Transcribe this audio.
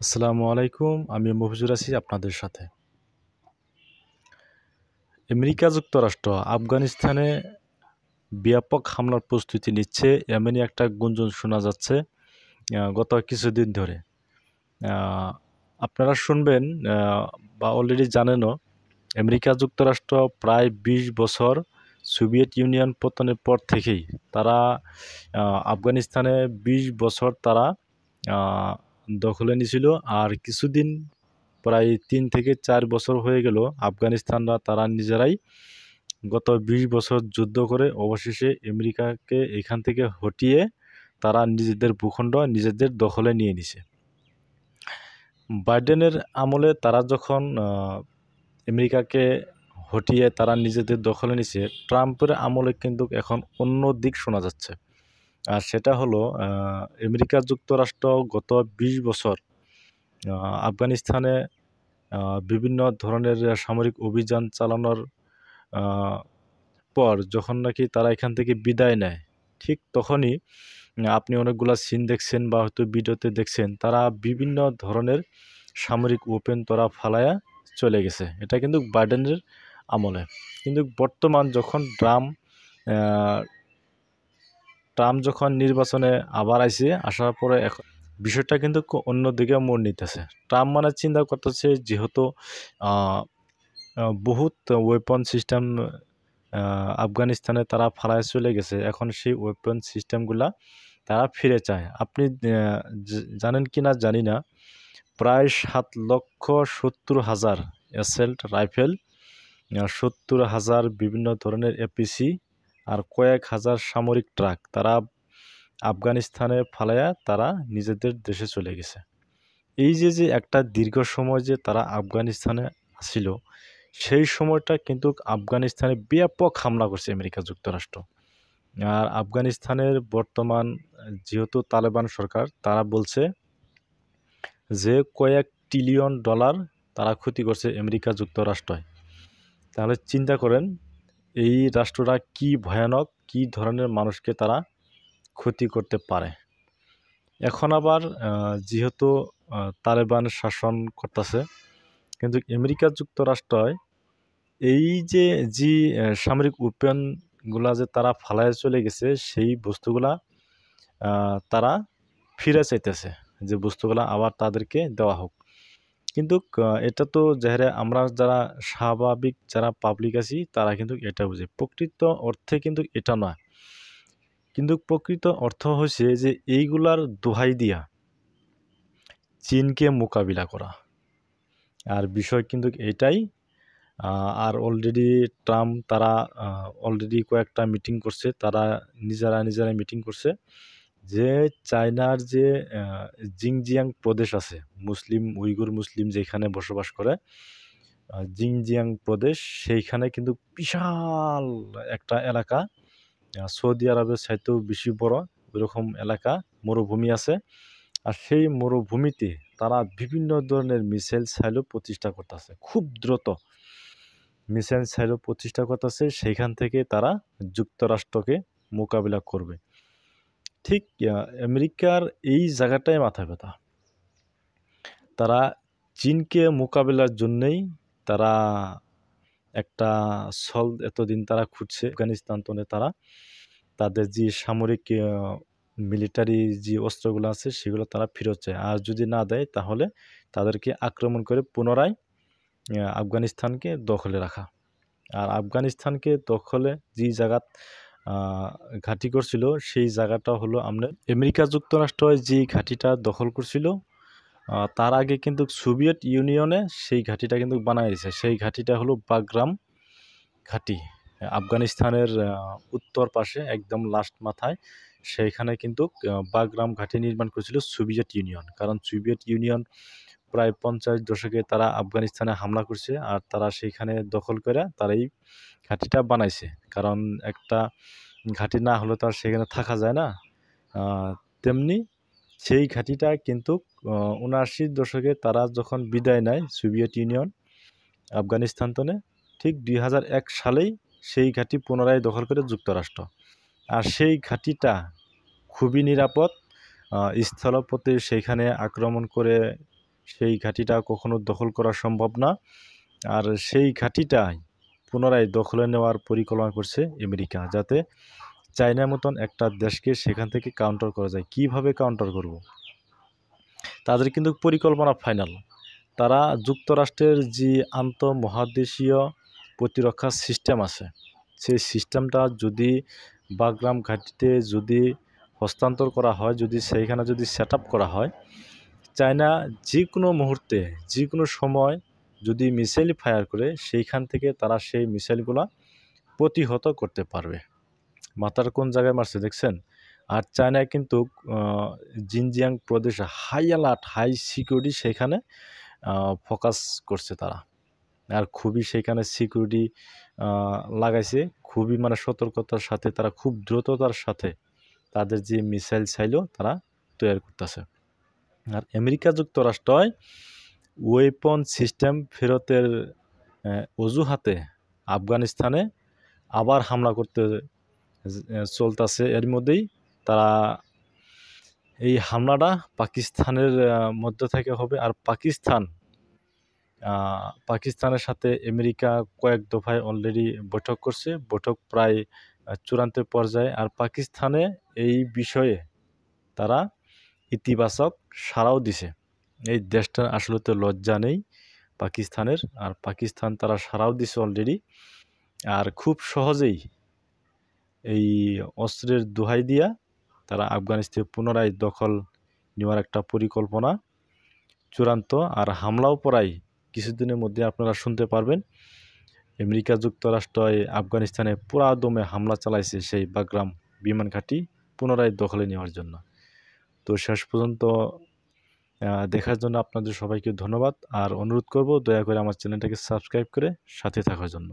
আসসালামু আলাইকুম। আমি মফিজুর আছি আপনাদের সাথে। আমেরিকা যুক্তরাষ্ট্র আফগানিস্তানে ব্যাপক হামলার প্রস্তুতি নিচ্ছে এমনই একটা গুঞ্জন শোনা যাচ্ছে গত কিছুদিন ধরে। আ আপনারা শুনবেন বা অলরেডি জানেনও আমেরিকা যুক্তরাষ্ট্র প্রায় ২০ বছর সোভিয়েত ইউনিয়ন পতনের পর থেকেই তারা আফগানিস্তানে ২০ বছর তারা আ দখলে নিছিল। আর কিছুদিন প্রায় ৩ থেকে ৪ বছর হয়ে গেল আফগানিস্তানরা তারা নিজেরাই গত ২০ বছর যুদ্ধ করে অবশেষে আমেরিকাকে এখান থেকে হটিয়ে তারা নিজেদের ভূখণ্ড নিজেদের দখলে নিয়ে নিছে। বাইডেনের আমলে তারা যখন আমেরিকাকে হটিয়ে তারা নিজেদের দখলে নিছে, ট্রাম্পের আমলে কিন্তু এখন অন্য দিক শোনা যাচ্ছে। আর সেটা হলো আমেরিকা যুক্তরাষ্ট্র গত ২০ বছর আফগানিস্তানে বিভিন্ন ধরনের সামরিক অভিযান চালানোর পর যখন নাকি তারা এখান থেকে বিদায় নেয়, ঠিক তখনই আপনি অনেকগুলা সিন দেখছেন বা হয়তো ভিডিওতে দেখছেন, তারা বিভিন্ন ধরনের সামরিক ওপেন তারা ফালায়া চলে গেছে। এটা কিন্তু বাইডেনের আমলে। কিন্তু বর্তমান যখন ট্রাম্প যখন নির্বাচনে আবার আসার পরে এখন বিষয়টা কিন্তু অন্যদিকে মোড় নিতেছে। ট্রাম্প মানে চিন্তা করতেছে যেহেতু বহুত ওয়েপন সিস্টেম আফগানিস্তানে তারা ফালায় চলে গেছে, এখন সেই ওয়েপন সিস্টেমগুলা তারা ফিরে চায়। আপনি জানেন কি না জানি না, প্রায় ৭,৭০,০০০ অ্যাসল্ট রাইফেল, ৭০,০০০ বিভিন্ন ধরনের এপিসি আর কয়েক হাজার সামরিক ট্রাক তারা আফগানিস্তানে ফালায়া তারা নিজেদের দেশে চলে গেছে। এই যে একটা দীর্ঘ সময় যে তারা আফগানিস্তানে ছিল, সেই সময়টা কিন্তু আফগানিস্তানে ব্যাপক হামলা করছে আমেরিকা যুক্তরাষ্ট্র। আর আফগানিস্তানের বর্তমান যেহেতু তালেবান সরকার, তারা বলছে যে কয়েক ট্রিলিয়ন ডলার তারা ক্ষতি করছে আমেরিকা যুক্তরাষ্ট্রয়। তাহলে চিন্তা করেন এই রাষ্ট্রটা কি ভয়ানক, কি ধরনের মানুষকে তারা ক্ষতি করতে পারে। এখন আবার যেহেতু তালেবান শাসন করতেছে, কিন্তু আমেরিকা যুক্তরাষ্ট্রয় এই যে সামরিক ওয়েপনগুলা যে তারা ফালায় চলে গেছে, সেই বস্তুগুলা তারা ফিরে চাইতেছে যে বস্তুগুলা আবার তাদেরকে দেওয়া হোক। কিন্তু এটা তো যারা আমরা যারা স্বাভাবিক যারা পাবলিক আছি তারা কিন্তু এটা বুঝি। প্রকৃত অর্থে কিন্তু এটা নয়। কিন্তু প্রকৃত অর্থ হচ্ছে যে এইগুলার দোহাই দিয়া চীনকে মোকাবিলা করা। আর বিষয় কিন্তু এটাই। আর অলরেডি ট্রাম্প তারা অলরেডি কয়েকটা মিটিং করছে, তারা নিজেরাই মিটিং করছে যে চায়নার যে জিনজিয়াং প্রদেশ আছে, উইগুর মুসলিম যেখানে বসবাস করে, জিনজিয়াং প্রদেশ, সেইখানে কিন্তু বিশাল একটা এলাকা, সৌদি আরবের চাইতেও বেশি বড় ওইরকম এলাকা, মরুভূমি আছে। আর সেই মরুভূমিতে তারা বিভিন্ন ধরনের মিসাইল সাইলো প্রতিষ্ঠা করতেছে, খুব দ্রুত মিসাইল সাইলো প্রতিষ্ঠা করতেছে। সেইখান থেকে তারা যুক্তরাষ্ট্রকে মোকাবিলা করবে। ঠিক আমেরিকার এই জায়গাটায় মাথা ব্যথা। তারা চীনকে মোকাবিলার জন্যেই তারা একটা এতদিন তারা খুঁজছে আফগানিস্তান তনে তারা তাদের যে সামরিক মিলিটারি যে অস্ত্রগুলো আছে সেগুলো তারা ফেরত চায়। আর যদি না দেয় তাহলে তাদেরকে আক্রমণ করে পুনরায় আফগানিস্তানকে দখলে রাখা। আর আফগানিস্তানকে দখলে যে জায়গা ঘাঁটি করছিল, সেই জায়গাটা হলো আপনার আমেরিকা যুক্তরাষ্ট্র যে ঘাঁটিটা দখল করছিল, তার আগে কিন্তু সোভিয়েত ইউনিয়নে সেই ঘাঁটিটা কিন্তু বানায় দিয়েছে। সেই ঘাঁটিটা হলো বাগরাম ঘাঁটি, আফগানিস্তানের উত্তর পাশে একদম লাস্ট মাথায়। সেইখানে কিন্তু বাগরাম ঘাঁটি নির্মাণ করেছিল সোভিয়েত ইউনিয়ন। কারণ সোভিয়েত ইউনিয়ন প্রায় 50 দশকে তারা আফগানিস্তানে হামলা করছে, আর তারা সেইখানে দখল করে তারা এই ঘাঁটিটা বানাইছে। কারণ একটা ঘাঁটি না হলে তো আর সেখানে থাকা যায় না। তেমনি সেই ঘাঁটিটা কিন্তু 79 দশকে তারা যখন বিদায় নেয় সোভিয়েত ইউনিয়ন আফগানিস্তান তনে, ঠিক 2001 সালেই সেই ঘাঁটি পুনরায় দখল করে যুক্তরাষ্ট্র। আর সেই ঘাঁটিটা খুবই নিরাপদ, স্থলপথে সেইখানে আক্রমণ করে সেই ঘাঁটিটা কখনো দখল করা সম্ভব না। আর সেই ঘাঁটিটাই পুনরায় দখলে নেওয়ার পরিকল্পনা করছে আমেরিকা, যাতে চায়নার মতন একটা দেশকে সেখান থেকে কাউন্টার করা যায়। কিভাবে কাউন্টার করব? তাদের কিন্তু পরিকল্পনা ফাইনাল। তারা যুক্তরাষ্ট্রের যে আন্তঃমহাদেশীয় প্রতিরক্ষা সিস্টেম আছে, সেই সিস্টেমটা যদি বাগরাম ঘাঁটিতে যদি হস্তান্তর করা হয়, যদি সেইখানে যদি সেট আপ করা হয়, চায়না যে কোনো মুহূর্তে যে কোনো সময় যদি মিসাইল ফায়ার করে, সেইখান থেকে তারা সেই মিসাইলগুলো প্রতিহত করতে পারবে। মাথার কোন জায়গায় মারছে দেখছেন? আর চায়নায় কিন্তু জিনজিয়াং প্রদেশে হাই অ্যালার্ট, হাই সিকিউরিটি সেখানে ফোকাস করছে তারা। আর খুবই সেখানে সিকিউরিটি লাগাইছে, খুবই মানে সতর্কতার সাথে তারা খুব দ্রুততার সাথে তাদের যে মিসাইল চাইলো তারা তৈরি করতেছে। আর আমেরিকা যুক্তরাষ্ট্রয় ওয়েপন সিস্টেম ফেরতের অজুহাতে আফগানিস্তানে আবার হামলা করতে চলতেছে। এর মধ্যেই তারা এই হামলাটা পাকিস্তানের মধ্য থেকে হবে। আর পাকিস্তানের সাথে আমেরিকা কয়েক দফায় অলরেডি বৈঠক করছে, বৈঠক প্রায় চূড়ান্ত পর্যায়ে। আর পাকিস্তানে এই বিষয়ে তারা ইতিবাচক সাড়াও দিছে। এই দেশটার আসলে তো লজ্জা নেই পাকিস্তানের, আর পাকিস্তান তারা সাড়াও দিছে অলরেডি। আর খুব সহজেই এই অস্ত্রের দোহাই দিয়া তারা আফগানিস্তান পুনরায় দখল নেওয়ার একটা পরিকল্পনা চূড়ান্ত। আর হামলাও প্রায় কিছুদিনের মধ্যে আপনারা শুনতে পারবেন। আমেরিকা যুক্তরাষ্ট্র আফগানিস্তানে পুরা দমে হামলা চালাইছে সেই বাগরাম বিমান ঘাঁটি পুনরায় দখলে নেওয়ার জন্য। তো শেষ পর্যন্ত দেখার জন্য আপনাদের সবাইকে ধন্যবাদ, আর অনুরোধ করব দয়া করে আমার চ্যানেলটাকে সাবস্ক্রাইব করে সাথে থাকার জন্য।